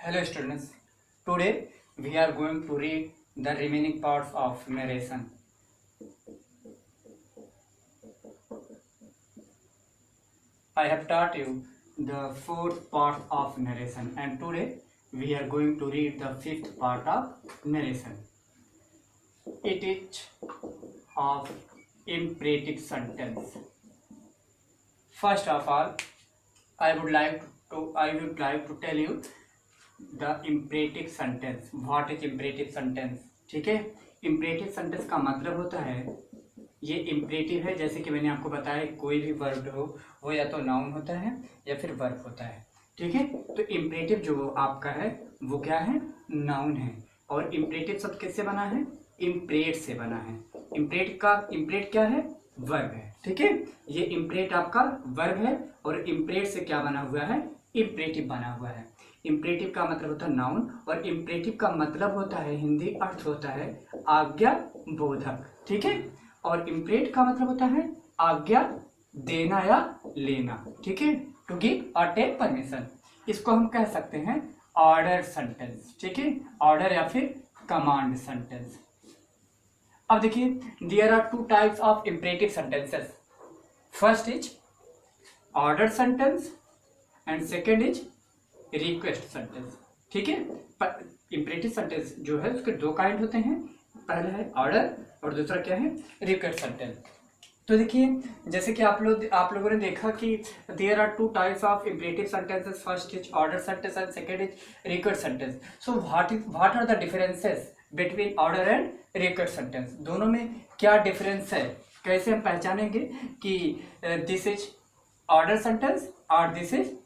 Hello students, today we are going to read the remaining parts of narration. I have taught you the fourth part of narration and today we are going to read the fifth part of narration. It is of imperative sentence. First of all, I would like to tell you the imperative sentence. What is imperative sentence? ठीक है, imperative sentence का मतलब होता है, ये imperative है, जैसे कि मैंने आपको बताया कोई भी वर्ब हो वो या तो नाउन होता है या फिर वर्ब होता है. ठीक है, तो इम्परेटिव जो आपका है वो क्या है? नाउन है. और इम्परेटिव शब्द किससे बना है? इम्परेट से बना है. इम्परेट क्या है? वर्ब है. ठीक है, ये इम्परेट आपका वर्ब है और इम्परेट से क्या बना हुआ है? इम्परेटिव बना हुआ है. इम्परेटिव का मतलब होता है नाउन और इम्परेटिव का मतलब होता है, हिंदी अर्थ होता है आज्ञा बोधक. ठीक है, और इम्परेट का मतलब होता है आज्ञा देना या लेना. ठीक है, टू गिव और टेक परमिशन. इसको हम कह सकते हैं ऑर्डर सेंटेंस. ठीक है, ऑर्डर या फिर कमांड सेंटेंस. अब देखिए, there are two types of imperative sentences. First is order sentence and second is request sentence. ठीक है, इम्परेटिव सेंटेंस जो है उसके दो काइंड होते हैं. पहला है ऑर्डर और दूसरा क्या है? Request sentence. तो देखिए, जैसे कि आप लोगों ने देखा कि there are two types of imperative sentences. First is order sentence and second is request sentence. So what are the differences between order and request sentence? दोनों में क्या डिफरेंस है? कैसे हम पहचानेंगे कि दिस इज ऑर्डर सेंटेंस और this is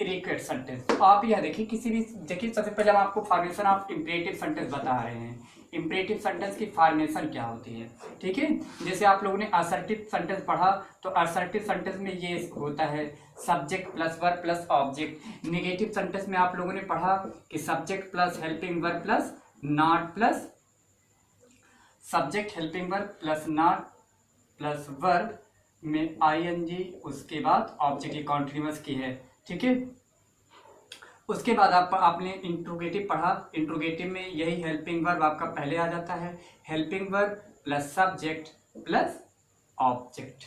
request sentence? तो आप यह देखिए, देखिए सबसे पहले हम आपको फॉर्मेशन ऑफ इम्परेटिव सेंटेंस बता रहे हैं. इम्परेटिव सेंटेंस की फॉर्मेशन क्या होती है? ठीक है, जैसे आप लोगों ने असर्टिव सेंटेंस पढ़ा तो असर्टिव सेंटेंस में ये होता है subject plus verb plus object. Negative sentence में आप लोगों ने पढ़ा कि subject plus helping verb plus not plus subject helping verb plus not plus verb में आईएनजी, उसके बाद ऑब्जेक्ट की कॉन्टिन्यूअस की है. ठीक है, उसके बाद आपने इंट्रोगेटिव पढ़ा. इंट्रोगेटिव में यही हेल्पिंग वर्ब आपका पहले आ जाता है. Helping verb plus subject plus object.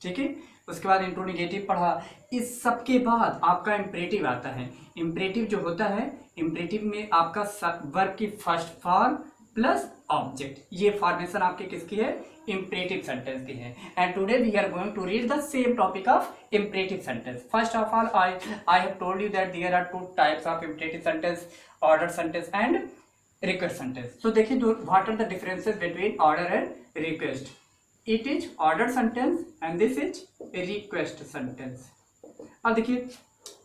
ठीक है, उसके बाद इंट्रोगेटिव पढ़ा. इस सब के बाद आपका इम्परेटिव आता है. इम्परेटिव जो होता है, इम्परेटिव में आपका वर्ब की फर्स्ट फॉर्म प्लस ऑब्जेक्ट. ये फॉर्मेशन आपकी किसकी है? इम्परेटिव सेंटेंस की है. And today we are going to read the same topic of imperative sentence. First of all I have told you that there are two types of imperative sentence, order sentence and request sentence. तो देखिए, what are the differences between order and request? It is order sentence and this is request sentence. अब देखिए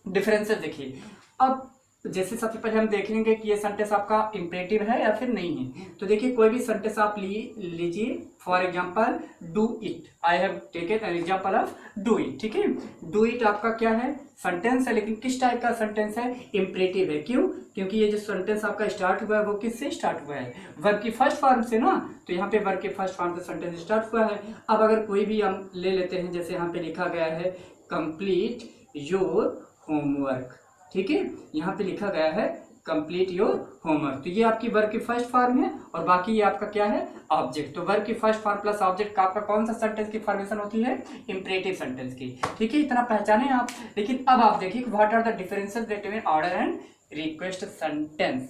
differences. देखिए, अब जैसे सबसे पहले हम देखेंगे कि ये सेंटेंस आपका इम्परेटिव है या फिर नहीं है. तो देखिए, कोई भी सेंटेंस आप लीजिए. For example do it. I have taken an example of do it. ठीक है, डू इट आपका क्या है? सेंटेंस है, लेकिन किस टाइप का सेंटेंस है? इम्परेटिव है. क्यों? क्योंकि ये जो सेंटेंस आपका स्टार्ट हुआ है वो किससे स्टार्ट हुआ है? वर्ब की फर्स्ट फॉर्म से ना. तो यहाँ पे वर्ब के फर्स्ट फॉर्म से सेंटेंस स्टार्ट हुआ है. अब अगर कोई भी हम ले लेते हैं, जैसे यहाँ पे लिखा गया है कंप्लीट योर होमवर्क. ठीक है, यहाँ पे लिखा गया है कंप्लीट योर होमवर्क. तो ये आपकी वर्ब की फर्स्ट फॉर्म है और बाकी ये आपका क्या है? ऑब्जेक्ट. तो वर्ब की फर्स्ट फॉर्म प्लस ऑब्जेक्ट का आपका कौन सा सेंटेंस की फॉर्मेशन होती है? इम्परेटिव सेंटेंस की. ठीक है, इतना पहचाने आप. लेकिन अब आप देखिए what are the differences between order and request sentence.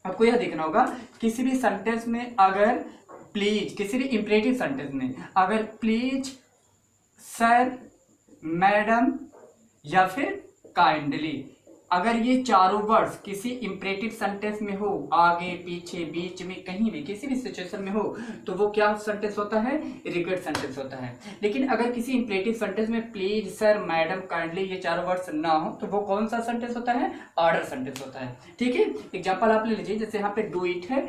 आपको यह देखना होगा, किसी भी सेंटेंस में अगर प्लीज, किसी भी इम्परेटिव सेंटेंस में अगर प्लीज, सर, मैडम या फिर काइंडली, अगर ये चारों वर्ड्स किसी इम्परेटिव सेंटेंस में हो, आगे पीछे बीच में कहीं भी किसी भी सिचुएशन में हो, तो वो क्या सेंटेंस होता है? रिक्वेस्ट सेंटेंस होता है. लेकिन अगर किसी इम्परेटिव सेंटेंस में प्लीज, सर, मैडम, काइंडली ये चारों वर्ड्स ना हो, तो वो कौन सा सेंटेंस होता है? ऑर्डर सेंटेंस होता है. ठीक है, एग्जाम्पल आप ले लीजिए. जैसे यहाँ पे डू इट है,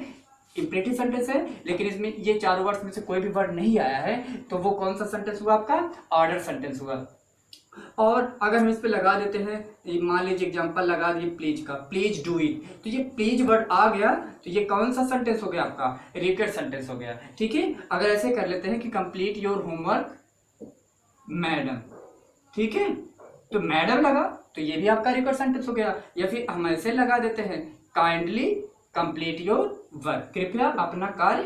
इम्परेटिव सेंटेंस है, लेकिन इसमें ये चारों वर्ड्स में से कोई भी वर्ड नहीं आया है, तो वो कौन सा सेंटेंस हुआ? आपका ऑर्डर सेंटेंस हुआ. और अगर हम इस पे लगा देते हैं, मान लीजिए एग्जांपल लगा दिए प्लीज का, प्लीज डू इट, तो ये प्लीज वर्ड आ गया, तो ये कौन सा सेंटेंस हो गया? आपका रिक्वेस्ट सेंटेंस हो गया. ठीक है, अगर ऐसे कर लेते हैं कि कंप्लीट योर होमवर्क मैडम. ठीक है, तो मैडम लगा तो ये भी आपका रिक्वेस्ट सेंटेंस हो गया। या फिर हम ऐसे लगा देते हैं, काइंडली कंप्लीट योर वर्क, कृपया अपना कार्य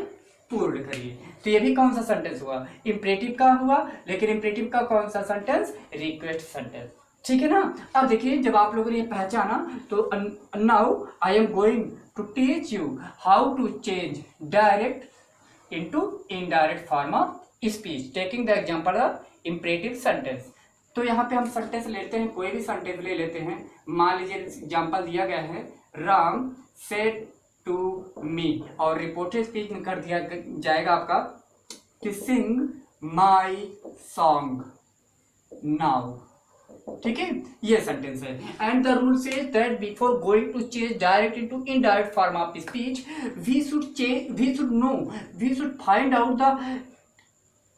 पूर्ण करिए। तो ये भी कौन सा सेंटेंस हुआ, इंपरेटिव का हुआ, लेकिन इंपरेटिव का कौन सा सेंटेंस, रिक्वेस्ट सेंटेंस, ठीक है ना। अब देखिए जब आप लोगों ने ये पहचाना तो now I am going to teach you how to change direct into indirect form of speech taking the example of imperative sentence. तो यहाँ पे हम सेंटेंस लेते हैं, कोई भी सेंटेंस ले लेते हैं। मान लीजिए एग्जांपल दिया गया है, राम सेड टू मी, और रिपोर्टेड स्पीच में कर दिया जाएगा आपका कि सिंग माई सॉन्ग नाउ, ठीक है, ये सेंटेंस है। And the rule says that before going to change direct into indirect form of speech we should find out the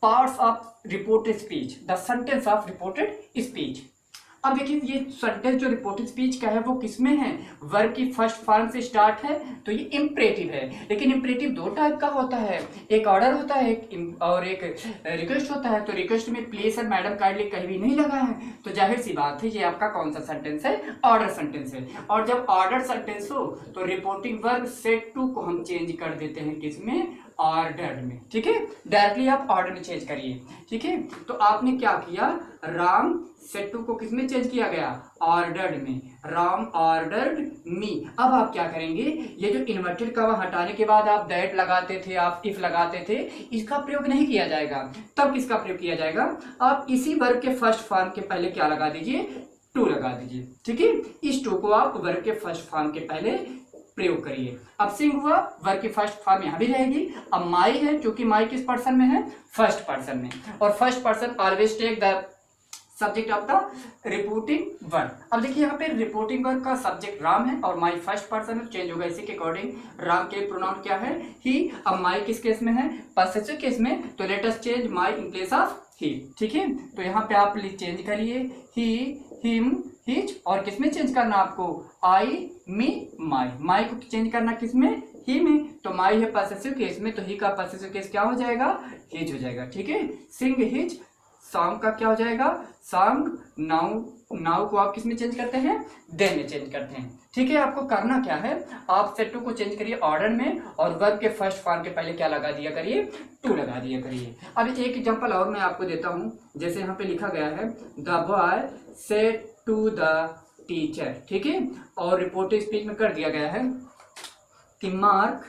parts of reported speech, the sentence of reported speech. अब देखिए ये sentence जो reported speech का है वो किसमें है, verb की फर्स्ट फॉर्म से स्टार्ट है, तो ये इंपरेटिव है। लेकिन इंपरेटिव दो टाइप का होता है, एक ऑर्डर होता है और एक रिक्वेस्ट होता है। तो रिक्वेस्ट में प्लीज सर मैडम काइंडली कहीं भी नहीं लगा है, तो जाहिर सी बात है ये आपका कौन सा सेंटेंस है, ऑर्डर सेंटेंस है। और जब ऑर्डर सेंटेंस हो तो रिपोर्टिंग वर्ब सेड टू को हम चेंज कर देते हैं किसमें, ऑर्डर्ड में, ठीक है। डायरेक्टली आप ऑर्डर में चेंज करिए, ठीक है। तो आपने क्या किया, राम सेड टू को किसमें चेंज किया गया, ऑर्डर्ड में, राम ऑर्डर्ड मी। अब आप क्या करेंगे, ये जो इन्वर्टेड कॉमा हटाने के बाद आप दैट लगाते थे, आप इफ लगाते थे, इसका प्रयोग नहीं किया जाएगा। तब किसका प्रयोग किया जाएगा, आप इसी वर्ब के फर्स्ट फॉर्म के पहले क्या लगा दीजिए, टू लगा दीजिए, ठीक है। इस टू को आप वर्ब के फर्स्ट फॉर्म के पहले प्रयोग करिए। अब सिंग हुआ, वर्ब की फर्स्ट फॉर्म यहां भी रहेगी। अब माई है, क्योंकि माई किस पर्सन में है, फर्स्ट पर्सन में, और first person always take the subject of the reporting verb. अब देखिए यहाँ पे रिपोर्टिंग वर्ब का सब्जेक्ट राम है और माई फर्स्ट पर्सन में चेंज होगा, इसी के अकॉर्डिंग राम के प्रोनाउन क्या है, ही। अब माई किस केस में है, पॉसेसिव केस में, तो let us change my in place of he, ठीक है। तो यहाँ पे आप चेंज करिए, ही, हिम, हिज, और किसमें चेंज करना आपको, आई, मी, माई। माई को चेंज करना किसमें, ही में, तो माई है पॉसेसिव केस में, तो ही का पॉसेसिव केस क्या हो जाएगा, हिज हो जाएगा, ठीक है। सिंग हिज, सॉन्ग का क्या हो जाएगा, सॉन्ग। नाउ, नाउ को आप किस में चेंज करते हैं, दे में चेंज करते हैं, ठीक है। आपको करना क्या है, आप सेड टू को चेंज करिए ऑर्डर में, और वर्ब के फर्स्ट फॉर्म के पहले क्या लगा दिया करिए, टू लगा दिया करिए। अब एक एग्जांपल और मैं आपको देता हूं, जैसे यहाँ पे लिखा गया है, the boy said to the teacher, ठीक है, और रिपोर्टेड स्पीच में कर दिया गया है कि मार्क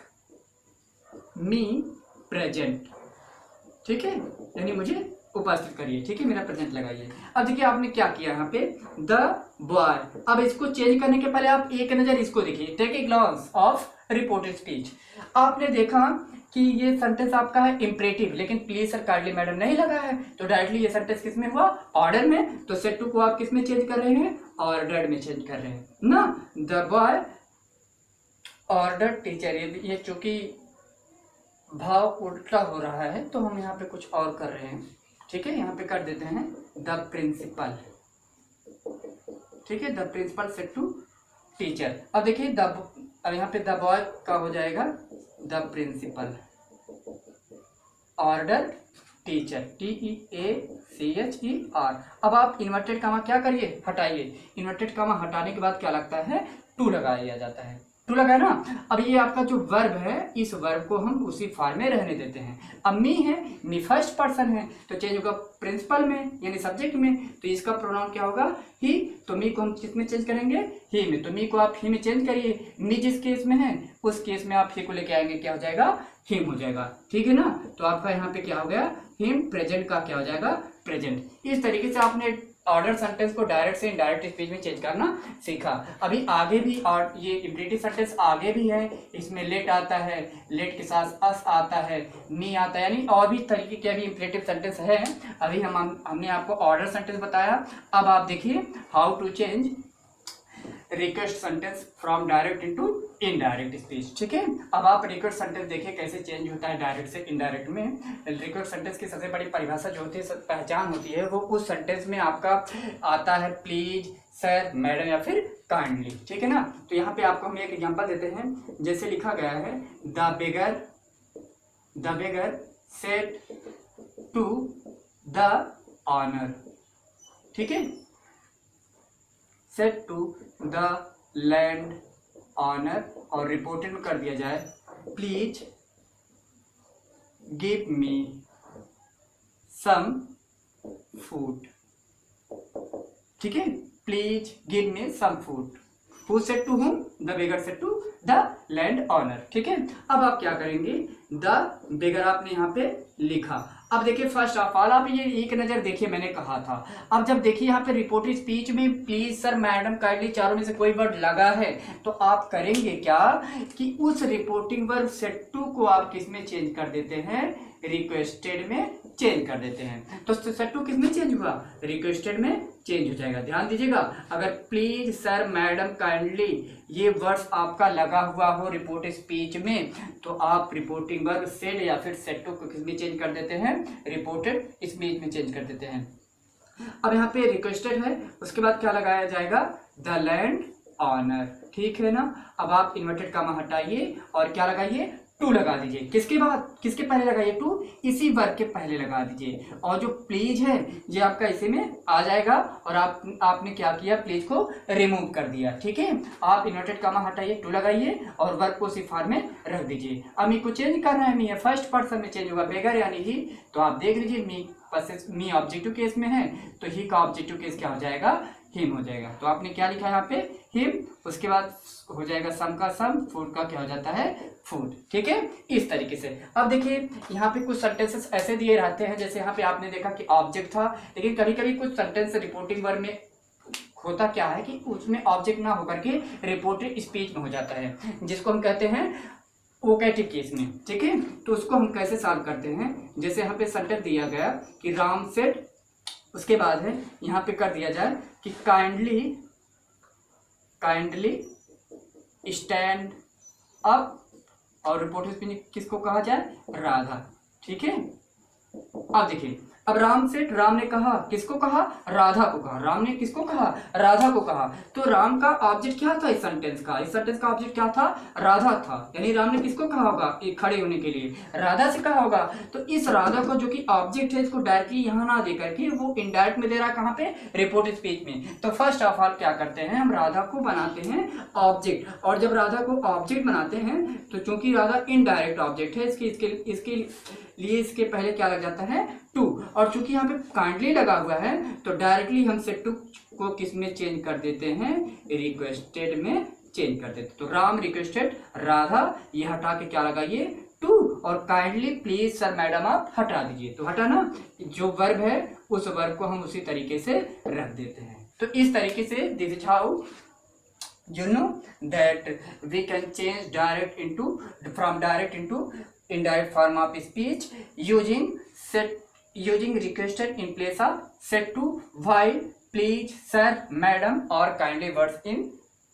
मी प्रेजेंट, ठीक है, यानी मुझे उपस्थित करिए, ठीक है, मेरा प्रेजेंट लगाइए। अब देखिए आपने क्या किया यहाँ पे, द बॉय। अब इसको चेंज करने के पहले आप एक नजर इसको देखिए, take a glance of reported speech. आपने देखा कि ये सेंटेंस आपका है इंपरेटिव, लेकिन प्लीज सर काइंडली मैडम नहीं लगा है, तो डायरेक्टली ये सेंटेंस किस में हुआ, ऑर्डर में। तो सेड टू को आप किस में चेंज कर रहे हैं, ऑर्डर्ड में चेंज कर रहे हैं ना। द बॉय ऑर्डर्ड टीचर, ये चूंकि भाव उल्टा हो रहा है तो हम यहाँ पे कुछ और कर रहे हैं, ठीक है। यहाँ पे कर देते हैं द प्रिंसिपल, ठीक है, the principal said to teacher. अब देखिए अब यहाँ पे द बॉय का हो जाएगा the principal order teacher, TEACHER। अब आप इन्वर्टेड कामा क्या करिए, हटाइए। इन्वर्टेड कामा हटाने के बाद क्या लगता है, टू लगाया जाता है, टू लगा ना। अब ये आपका जो वर्ब है, इस वर्ब को हम उसी फॉर्म में रहने देते हैं। अब मी है, मी फर्स्ट पर्सन है, तो चेंज होगा प्रिंसिपल में, यानी सब्जेक्ट में, तो इसका प्रोनाउन क्या होगा, ही। तो मी को हम किस में चेंज करेंगे, ही में, तो मी को आप ही में चेंज करिए। मी जिस केस में है उस केस में आप ही को लेके आएंगे, क्या हो जाएगा, हिम हो जाएगा, ठीक है ना। तो आपका यहाँ पे क्या हो गया, हिम। प्रेजेंट का क्या हो जाएगा, प्रेजेंट। इस तरीके से आपने ऑर्डर सेंटेंस को डायरेक्ट से इनडायरेक्ट स्पीच में चेंज करना सीखा। अभी आगे भी, और ये इंपरेटिव सेंटेंस आगे भी है, इसमें लेट आता है, लेट के साथ अस आता है, मी आता है, यानी और भी तरीके के अभी इंपरेटिव सेंटेंस है। अभी हमने आपको ऑर्डर सेंटेंस बताया। अब आप देखिए how to change request sentence from direct into indirect speech, ठीक है। अब आप रिक्वेस्ट सेंटेंस देखिए कैसे चेंज होता है डायरेक्ट से इनडायरेक्ट में। रिक्वेस्ट सेंटेंस की सबसे बड़ी परिभाषा जो होती है, पहचान होती है, वो उस सेंटेंस में आपका आता है प्लीज, सर, मैडम या फिर काइंडली, ठीक है ना। तो यहाँ पे आपको हम एक एग्जांपल देते हैं, जैसे लिखा गया है, the beggar said to the owner, ठीक है, said to the land owner, और रिपोर्टेड में कर दिया जाए please give me some food. ठीक है, please give me some food. Who said to whom? The beggar said to the land owner. ठीक है, अब आप क्या करेंगे, द बेगर आपने यहाँ पे लिखा। अब देखिए फर्स्ट ऑफ ऑल आप ये एक नजर देखिए, मैंने कहा था। अब जब देखिए यहाँ पे रिपोर्टेड स्पीच में प्लीज सर मैडम काइंडली चारों में से कोई वर्ड लगा है, तो आप करेंगे क्या कि उस रिपोर्टिंग वर्ब सेट टू को आप किस में चेंज कर देते हैं, रिक्वेस्टेड में चेंज कर देते हैं। तो सेट टू किस में चेंज हुआ, रिक्वेस्टेड में चेंज हो जाएगा। ध्यान दीजिएगा, अगर प्लीज सर मैडम काइंडली ये वर्ड्स आपका लगा हुआ हो रिपोर्टेड स्पीच में, तो आप रिपोर्टिंग वर्ब सेड या फिर सेट टू को किस में चेंज कर देते हैं, रिपोर्टेड स्पीच में चेंज कर देते हैं। अब यहाँ पे रिक्वेस्टेड है, उसके बाद क्या लगाया जाएगा, द लैंड ऑनर। ठीक है ना, अब आप इन्वर्टेड कामा हटाइए और क्या लगाइए, टू लगा दीजिए। किसके बाद, किसके पहले लगाइए, टू इसी वर्ग के पहले लगा दीजिए। और जो प्लीज है ये आपका इसी में आ जाएगा, और आपने क्या किया, प्लीज को रिमूव कर दिया। ठीक है, आप इन्वर्टेड कामा हटाइए, टू लगाइए और वर्ग को उसी फॉर्म में रख दीजिए। अब मी को चेंज करना है, मी है फर्स्ट पर्सन में चेंज होगा, बेगर यानी ही। तो आप देख लीजिए, मी ऑब्जेक्टिव केस में है तो ही का ऑब्जेक्टिव केस क्या हो जाएगा, हिम हो जाएगा। तो आपने क्या लिखा है यहाँ पे, हिम, उसके बाद हो जाएगा सम का सम, फूड का क्या हो जाता है, फूड। ठीक है, इस तरीके से। अब देखिए यहाँ पे कुछ सेंटेंसेस ऐसे दिए रहते हैं, जैसे यहाँ पे आपने देखा कि ऑब्जेक्ट था, लेकिन कभी कभी कुछ सेंटेंस रिपोर्टिंग वर्ब में होता क्या है कि उसमें ऑब्जेक्ट ना होकर के रिपोर्टेड स्पीच में हो जाता है, जिसको हम कहते हैं वोकेटिव केस में। ठीक है, तो उसको हम कैसे सॉल्व करते हैं, जैसे यहाँ पे सेंटेंस दिया गया कि राम सेड, उसके बाद है यहाँ पे कर दिया जाए कि काइंडली स्टैंड अप, और रिपोर्टेड स्पीच किसको कहा जाए, राधा। ठीक है, अब देखिए, अब राम सेठ, राम ने कहा, किसको कहा, राधा को कहा। राम ने किसको कहा, राधा को कहा। तो राम का ऑब्जेक्ट क्या था इस सेंटेंस का, इस सेंटेंस का ऑब्जेक्ट क्या था, राधा था। यानी राम ने किसको कहा होगा, एक खड़े होने के लिए राधा से कहा होगा। तो इस राधा को जो कि ऑब्जेक्ट है, इसको डायरेक्टली यहाँ ना दे करके वो इनडायरेक्ट में दे रहा है, कहाँ पे, रिपोर्टेड स्पीच में। तो फर्स्ट ऑफ ऑल क्या करते हैं, हम राधा को बनाते हैं ऑब्जेक्ट, और जब राधा को ऑब्जेक्ट बनाते हैं तो चूंकि राधा इनडायरेक्ट ऑब्जेक्ट है, इसके लिए इसके पहले क्या लग जाता है, टू। और चूंकि यहाँ पे काइंडली लगा हुआ है तो डायरेक्टली हम सेट टू को किस में चेंज कर देते हैं, रिक्वेस्टेड में चेंज कर देते। तो राम रिक्वेस्टेड राधा, ये हटा के क्या लगाइए, टू, और काइंडली प्लीज सर मैडम आप हटा दीजिए। तो हटा ना, जो वर्ब है उस वर्ब को हम उसी तरीके से रख देते हैं। तो इस तरीके से this is how you know that we can change direct into from direct into indirect form of speech using requested in place of said to, while please sir madam or kindly words in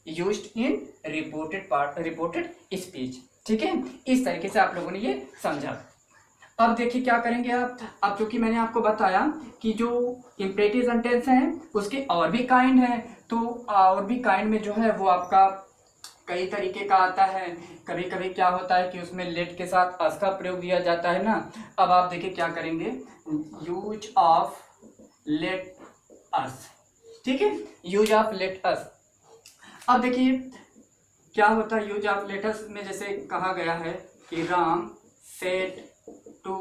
used in reported speech। ठीक है, इस तरीके से आप लोगों ने ये समझा। अब देखिए क्या करेंगे आप, अब चूंकि मैंने आपको बताया कि जो इम्परेटिव सेंटेंस हैं उसके और भी काइंड हैं, तो और भी काइंड में जो है वो आपका कई तरीके का आता है। कभी कभी क्या होता है कि उसमें लेट के साथ अस का प्रयोग दिया जाता है ना। अब आप देखिए क्या करेंगे, यूज ऑफ लेट अस। ठीक है, यूज ऑफ लेट अस। अब देखिए क्या होता है यूज ऑफ लेट अस में, जैसे कहा गया है कि राम सेड टू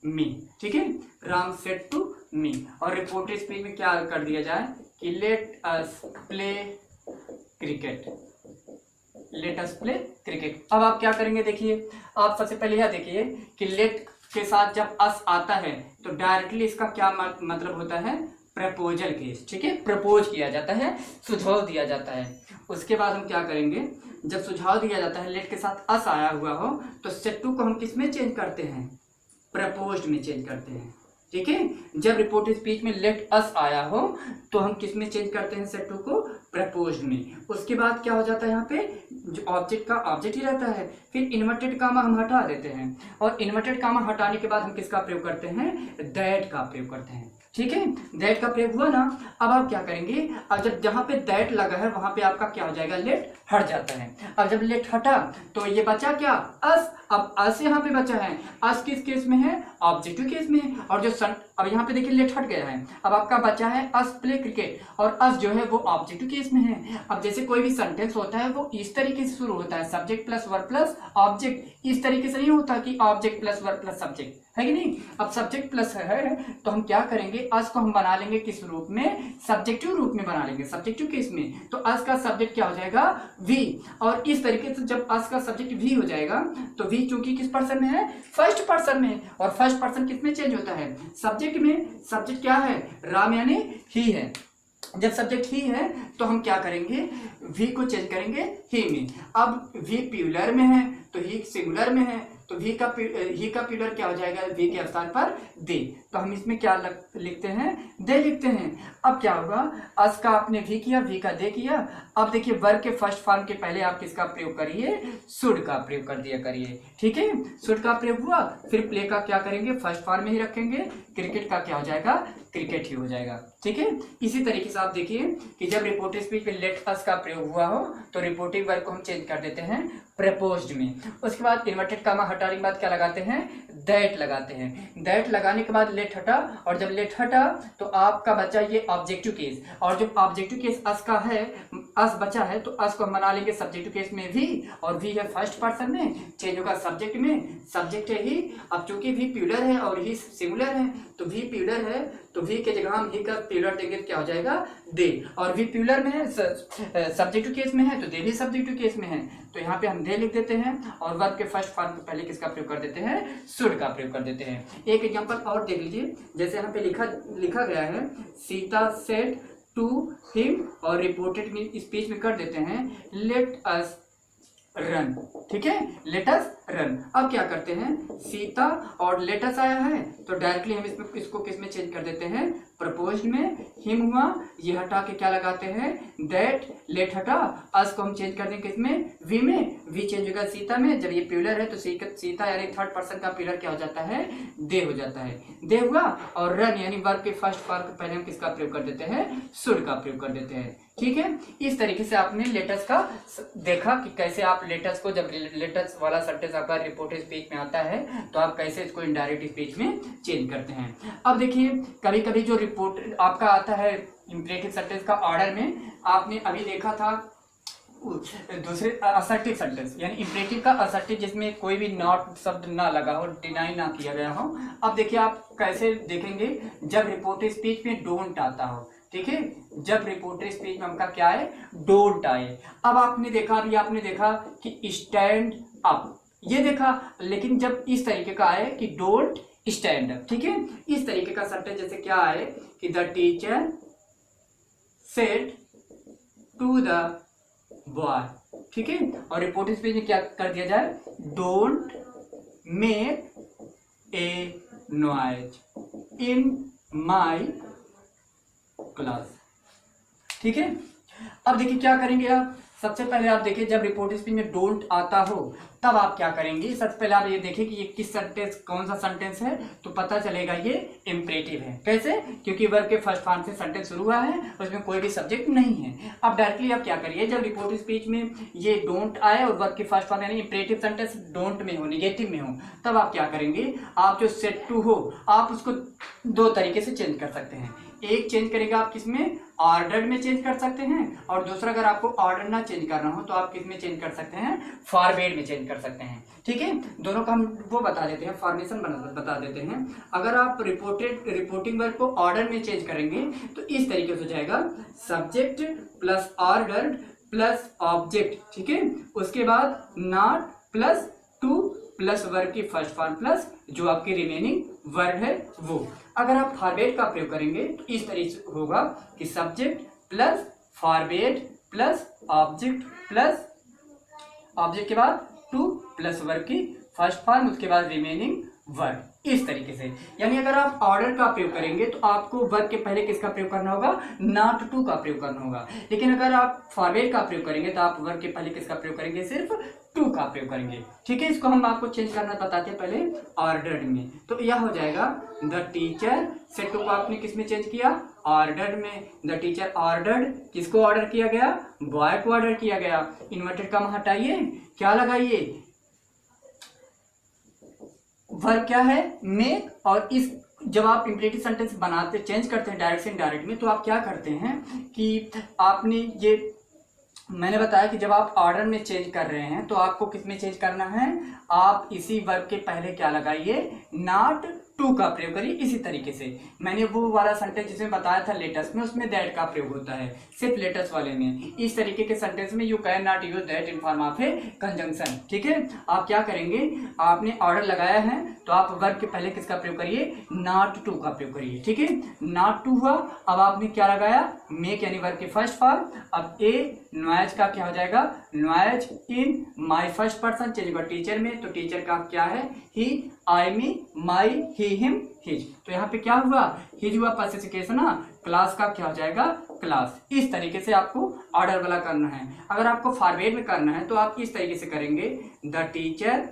मी। ठीक है, राम सेड टू मी, और रिपोर्टेड स्पीच में क्या कर दिया जाए कि let us play cricket, let us play cricket. अब आप क्या करेंगे, देखिए आप सबसे पहले यह देखिए कि लेट के साथ जब अस आता है तो डायरेक्टली इसका क्या मतलब होता है, प्रपोजल केस। ठीक है, प्रपोज किया जाता है, सुझाव दिया जाता है। उसके बाद हम क्या करेंगे, जब सुझाव दिया जाता है लेट के साथ अस आया हुआ हो तो सेट टू को हम किस में चेंज करते हैं, प्रपोज्ड में चेंज करते हैं। ठीक है, जब रिपोर्टेड स्पीच में लेट अस आया हो तो हम किस में चेंज करते हैं, सेट टू को प्रपोज्ड में। उसके बाद क्या हो जाता है, यहाँ पे जो ऑब्जेक्ट का ऑब्जेक्ट ही रहता है, फिर इन्वर्टेड कामा हम हटा देते हैं, और इन्वर्टेड कामा हटाने के बाद हम किसका प्रयोग करते हैं, दैट का प्रयोग करते हैं। ठीक है, दैट का प्रयोग हुआ ना। अब आप क्या करेंगे, अब जब जहां पे दैट लगा है वहां पे आपका क्या हो जाएगा, लेट हट जाता है। अब जब लेट हटा तो ये बचा क्या, अस। अब अस यहाँ पे बचा है, अस किस केस में है, ऑब्जेक्टिव केस में है। और जो अब यहाँ पे देखिए लेट हट गया है, अब आपका बचा है अस प्ले क्रिकेट, और अस जो है वो ऑब्जेक्टिव केस में है। अब जैसे कोई भी सेंटेंस होता है वो इस तरीके से शुरू होता है, subject plus verb plus object. इस तरीके से नहीं होता कि object plus verb plus subject, है कि नहीं। अब सब्जेक्ट प्लस है तो हम क्या करेंगे, अस को हम बना लेंगे किस रूप में, सब्जेक्टिव रूप में बना लेंगे, सब्जेक्टिव केस में। तो अस का सब्जेक्ट क्या हो जाएगा, वी। और इस तरीके से जब अस का सब्जेक्ट वी हो जाएगा तो वी चूंकि किस पर्सन में है, फर्स्ट पर्सन में। और फर्स्ट पर्सन किस में चेंज होता है, सब्जेक्ट में। सब्जेक्ट क्या है, राम यानी ही है। जब सब्जेक्ट ही है तो हम क्या करेंगे, वी को चेंज करेंगे ही में। अब वी प्यूलर में है तो ही सिंगुलर में है, तो ही का प्यूलर क्या हो जाएगा, वी के स्थान पर दे। तो हम इसमें क्या लिखते हैं, दे लिखते हैं। अब क्या होगा, अस का आपने वी किया, वी का दे किया। अब देखिए वर्ब के फर्स्ट फॉर्म के पहले आप किसका प्रयोग करिए, शुड का प्रयोग कर दिया करिए। ठीक है, शुड का प्रयोग हुआ, फिर प्ले का क्या करेंगे, फर्स्ट फॉर्म में ही रखेंगे। क्रिकेट का क्या हो जाएगा, क्रिकेट ही हो जाएगा। ठीक है, इसी तरीके से आप देखिए कि जब रिपोर्टिव स्पीच में लेट अस का प्रयोग हुआ हो तो रिपोर्टिव वर्ब को हम चेंज कर देते हैं प्रपोज्ड में। उसके बाद इन्वर्टेड कामा हटाने के बाद क्या लगाते हैं, दैट लगाते हैं। दैट लगाने के बाद लेट हटा, और जब लेट हटा तो आपका बचा ये ऑब्जेक्टिव केस। और जब ऑब्जेक्टिव केस अस का है, अस बचा है, तो अस को हम बना लेंगे सब्जेक्टिव केस में वी, और वी है फर्स्ट पर्सन में, चेंज होगा सब्जेक्ट में, सब्जेक्ट है ही। अब चूंकि वी प्यूलर है और ही सिंगुलर है तो वी प्यूलर है तो वी के जगह हम ही का प्यूलर देंगे तो क्या हो जाएगा, दे। और वी प्यूलर में है, सब्जेक्टिव केस में है तो दे भी सब्जेक्टिव केस में है, तो यहाँ पे हम दे लिख देते हैं। और वर्ब के फर्स्ट फॉर्म के पहले किसका प्रयोग कर देते हैं, शुड का प्रयोग कर देते हैं। एक एग्जांपल और देख लीजिए, जैसे यहाँ पे लिखा गया है, सीता सेड टू हिम, और रिपोर्टेड स्पीच में कर देते हैं लेट अस रन। ठीक है, लेट अस रन। अब क्या करते हैं, सीता और लेट अस आया है तो डायरेक्टली हम इसको किस में चेंज कर देते हैं, प्रपोज्ड में। हिम हुआ, ये हटा के क्या लगाते हैं, दैट। लेट हटा, अस को हम चेंज कर देंगे किसमें, वी में। वी चेंज होगा सीता में। जब ये प्यूलर है तो सीता यानी थर्ड पर्सन का प्यूलर क्या हो जाता है, दे हो जाता है, दे हुआ। और रन यानी वर्ब के फर्स्ट फॉर्म के पहले हम किसका प्रयोग कर देते हैं, शुड का प्रयोग कर देते हैं। ठीक है, इस तरीके से आपने लेटस का देखा कि कैसे आप लेटस को, जब लेटस वाला सेंटेंस आपका रिपोर्टेड स्पीच में आता है तो आप कैसे इसको इनडायरेक्ट स्पीच में चेंज करते हैं। अब देखिए कभी कभी जो रिपोर्ट आपका आता है इंपरेटिव सेंटेंस का ऑर्डर में, आपने अभी देखा था दूसरे असर्टिव सेंटेंस यानी इंपरेटिव का असर्टिव, जिसमें कोई भी नॉट शब्द ना लगा हो, डिनाई ना किया गया हो। अब देखिए आप कैसे देखेंगे, जब रिपोर्टेड स्पीच में डोंट आता हो। ठीक है, जब रिपोर्टेड स्पीच में हमका क्या है, डोंट आए। अब आपने देखा, अभी आपने देखा कि स्टैंड अप, ये देखा, लेकिन जब इस तरीके का आए कि डोंट स्टैंड अप, ठीक है, इस तरीके का सेंटेंस जैसे क्या आए कि the teacher said to the boy. ठीक है, और रिपोर्टेड स्पीच में क्या कर दिया जाए, don't make a noise in my class. ठीक है, अब देखिए क्या करेंगे आप, सबसे पहले आप देखिए जब रिपोर्टेड स्पीच में डोंट आता हो तब आप क्या करेंगे, सबसे पहले आप ये देखिए कि ये किस सेंटेंस, कौन सा सेंटेंस है, तो पता चलेगा ये इंपरेटिव है। कैसे, क्योंकि वर्ब के फर्स्ट फॉर्म से सेंटेंस शुरू हुआ है, उसमें कोई भी सब्जेक्ट नहीं है। अब डायरेक्टली आप क्या करिए, जब रिपोर्टेड स्पीच में ये डोंट आए और वर्ब के फर्स्ट फॉर्म यानी इंपरेटिव सेंटेंस डोंट में हो, नेगेटिव में हो, तब आप क्या करेंगे, आप जो सेड टू हो आप उसको दो तरीके से चेंज कर सकते हैं। एक चेंज करेगा आप किसमें, ऑर्डर्ड में चेंज कर सकते हैं, और दूसरा अगर आपको ऑर्डर ना चेंज करना हो तो आप किसमें चेंज कर सकते हैं, फॉरवर्ड में चेंज कर सकते हैं। ठीक है, दोनों का हम वो बता देते हैं, फॉर्मेशन बता देते हैं। अगर आप रिपोर्टिंग वर्ब को ऑर्डर में चेंज करेंगे तो इस तरीके से हो जाएगा, subject plus ordered plus object. ठीक है, उसके बाद not plus two plus verb की फर्स्ट फॉर्म प्लस जो आपकी रिमेनिंग वर्ड है वो। अगर आप फॉरवर्ड का प्रयोग करेंगे तो इस तरीके से होगा कि subject plus forward plus object के बाद टू प्लस वर्ब की फर्स्ट फॉर्म, उसके बाद रिमेनिंग वर्ड। इस तरीके से। यानी अगर आप ऑर्डर का प्रयोग करेंगे तो आपको वर्ब के पहले किसका प्रयोग करना होगा, नॉट टू का प्रयोग करना होगा। लेकिन अगर आप फॉरवर्ड का प्रयोग करेंगे तो आप वर्ब के पहले किसका प्रयोग करेंगे, सिर्फ टू का प्रयोग करेंगे। ठीक है, इसको हम आपको चेंज करना बताते हैं पहले ऑर्डर्ड में। तो यह हो जाएगा द टीचर से टू को आपने किस में चेंज किया, ऑर्डर्ड में। द टीचर ऑर्डर्ड, किसको ऑर्डर किया गया, बॉय को ऑर्डर किया गया। इन्वर्टेड कॉमा हटाइए, क्या लगाइए, वर्ब क्या है, मेक। और इस जब आप इंपरेटिव सेंटेंस बनाते चेंज करते हैं डायरेक्ट से इनडायरेक्ट में, तो आप क्या करते हैं कि आपने ये मैंने बताया कि जब आप ऑर्डर में चेंज कर रहे हैं तो आपको किस में चेंज करना है, आप इसी वर्ब के पहले क्या लगाइए, नॉट टू का प्रयोग करिए। इसी तरीके से मैंने वो वाला सेंटेंस जिसमें बताया था लेटेस्ट में, उसमें दैट का प्रयोग होता है, सिर्फ लेटेस्ट वाले में। इस तरीके के सेंटेंस में you can not use that in form of A conjunction. ठीक है, आप क्या करेंगे, आपने ऑर्डर लगाया है तो आप वर्ब के पहले किसका प्रयोग करिए, नॉट टू का प्रयोग करिए। ठीक है, नॉट टू हुआ, अब आपने क्या लगाया, मेक यानी वर्ब के फर्स्ट फॉर्म। अब ए नॉइज का क्या हो जाएगा, noise in my first person, change होगा टीचर में, तो टीचर का क्या है, ही, आई, मी, माई, ही, हिम, हिज। तो यहाँ पे क्या हुआ, हिज हुआ पासिफिकेशन ना, क्लास का क्या हो जाएगा, क्लास। इस तरीके से आपको ऑर्डर वाला करना है। अगर आपको फॉरवर्ड में करना है तो आप इस तरीके से करेंगे, द टीचर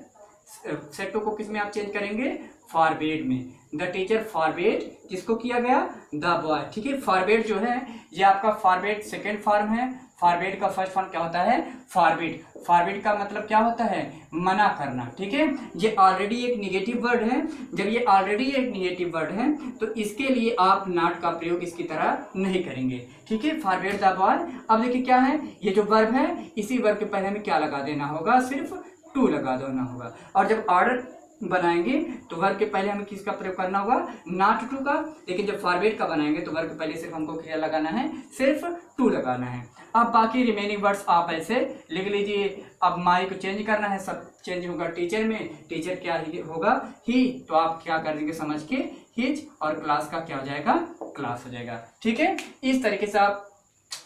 से टू को किस में आप चेंज करेंगे, फॉरवर्ड में। द टीचर फॉरवर्ड किसको किया गया, द बॉय। ठीक है, फॉरवर्ड जो है ये आपका फॉरवर्ड सेकेंड फॉर्म है। फॉरवर्ड का फर्स्ट फॉर्म क्या होता है, फॉरवर्ड। फॉरवर्ड का मतलब क्या होता है, मना करना। ठीक है, ये ऑलरेडी एक निगेटिव वर्ड है। जब ये ऑलरेडी एक निगेटिव वर्ड है तो इसके लिए आप नॉट का प्रयोग इसकी तरह नहीं करेंगे। ठीक है, फॉरवर्ड द बॉय। अब देखिए क्या है, ये जो वर्ब है इसी वर्ब के पहले हमें क्या लगा देना होगा, सिर्फ टू लगा देना होगा। और जब ऑर्डर बनाएंगे तो वर्ब के पहले हमें किसका प्रयोग करना होगा, नॉट टू का। लेकिन जब फॉरवर्ड का बनाएंगे तो वर्ब के पहले सिर्फ हमको क्या लगाना है, सिर्फ टू लगाना है। अब बाकी रिमेनिंग वर्ड्स आप ऐसे लिख लीजिए। अब माई को चेंज करना है, सब चेंज होगा टीचर में। टीचर क्या होगा, ही, तो आप क्या कर देंगे समझ के, हिज, और क्लास का क्या हो जाएगा, क्लास हो जाएगा। ठीक है, इस तरीके से आप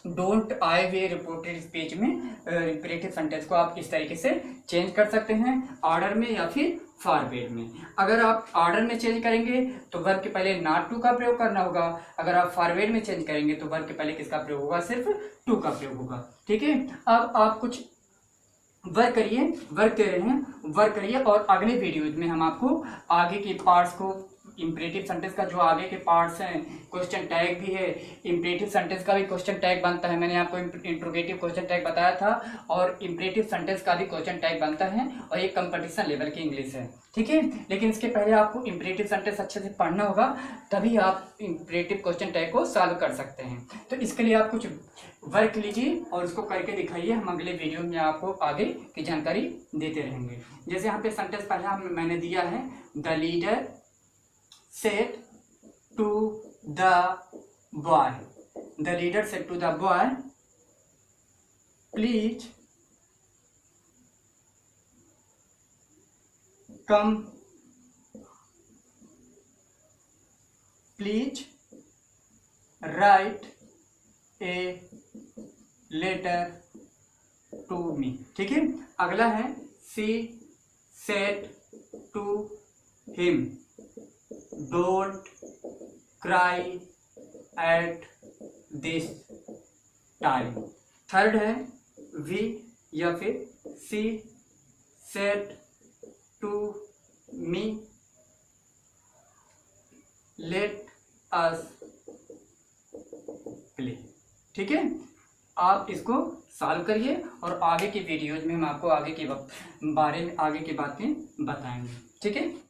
don't I way reported speech में इंपरेटिव सेंटेंस को आप इस तरीके से चेंज कर सकते हैं, ऑर्डर में या फिर फॉरवर्ड में। अगर आप ऑर्डर में चेंज करेंगे तो वर्ब के पहले नॉट टू का प्रयोग करना होगा। अगर आप फॉरवर्ड में चेंज करेंगे तो वर्ब के पहले किसका प्रयोग होगा, सिर्फ टू का प्रयोग होगा। ठीक है, अब आप कुछ वर्क करिए, वर्क दे रहे हैं, वर्क करिए। और अगले वीडियोज में हम आपको आगे के पार्ट्स को, इंपरेटिव सेंटेंस का जो आगे के पार्ट्स हैं, क्वेश्चन टैग भी है, इंपरेटिव सेंटेंस का भी क्वेश्चन टैग बनता है। मैंने आपको इंट्रोगेटिव क्वेश्चन टैग बताया था, और इंपरेटिव सेंटेंस का भी क्वेश्चन टैग बनता है, और ये कंपटीशन लेवल की इंग्लिश है। ठीक है, लेकिन इसके पहले आपको इंपरेटिव सेंटेंस अच्छे से पढ़ना होगा, तभी आप इंपरेटिव क्वेश्चन टैग को सॉल्व कर सकते हैं। तो इसके लिए आप कुछ वर्क लीजिए और उसको करके दिखाइए। हम अगले वीडियो में आपको आगे की जानकारी देते रहेंगे। जैसे यहाँ पे सेंटेंस पहला मैंने दिया है, the leader said to the boy, the leader said to the boy, please come, please write a letter to me। ठीक है, अगला है she said to him, don't cry at this time। Third है we या फिर she said to me, let us play। ठीक है, आप इसको सॉल्व करिए और आगे की वीडियोज में हम आपको आगे के बारे में आगे की बातें बताएंगे। ठीक है।